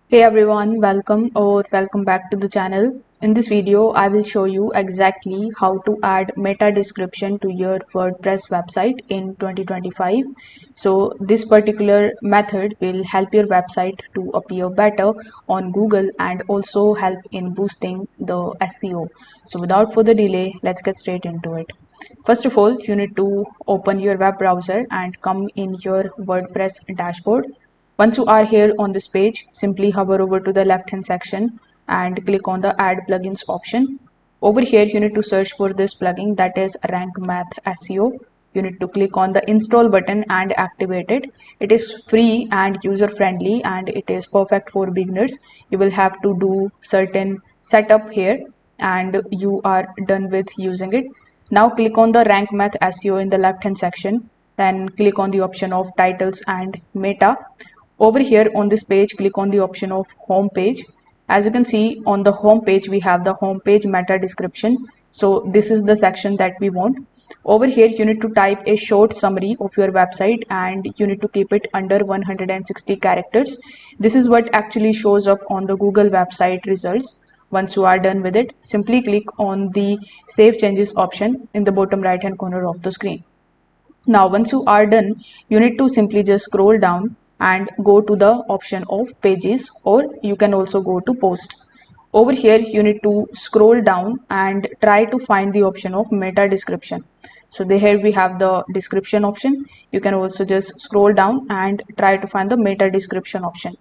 Hey everyone, welcome back to the channel. In this video, I will show you exactly how to add meta description to your WordPress website in 2025. So this particular method will help your website to appear better on Google and also help in boosting the SEO. So without further delay, let's get straight into it. First of all, you need to open your web browser and come in your WordPress dashboard. Once you are here on this page, simply hover over to the left hand section and click on the add plugins option. Over here, you need to search for this plugin, that is Rank Math SEO. You need to click on the install button and activate it. It is free and user friendly and it is perfect for beginners. You will have to do certain setup here and you are done with using it. Now click on the Rank Math SEO in the left hand section. Then click on the option of titles and meta. Over here on this page, click on the option of home page. As you can see on the home page, we have the home page meta description. So this is the section that we want. Over here, you need to type a short summary of your website and you need to keep it under 160 characters. This is what actually shows up on the Google website results. Once you are done with it, simply click on the save changes option in the bottom right hand corner of the screen. Now, once you are done, you need to simply just scroll down and go to the option of pages, or you can also go to posts. Over here, you need to scroll down and try to find the option of meta description. So here we have the description option. You can also just scroll down and try to find the meta description option.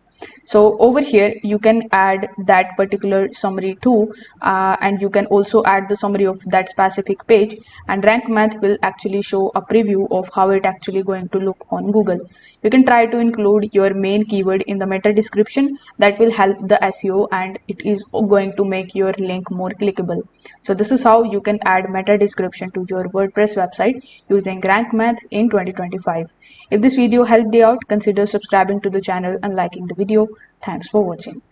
So over here you can add that particular summary too, and you can also add the summary of that specific page, and Rank Math will actually show a preview of how it actually going to look on Google. You can try to include your main keyword in the meta description. That will help the SEO and it is going to make your link more clickable. So this is how you can add meta description to your WordPress website using Rank Math in 2025. If this video helped you out, consider subscribing to the channel and liking the video. Thanks for watching.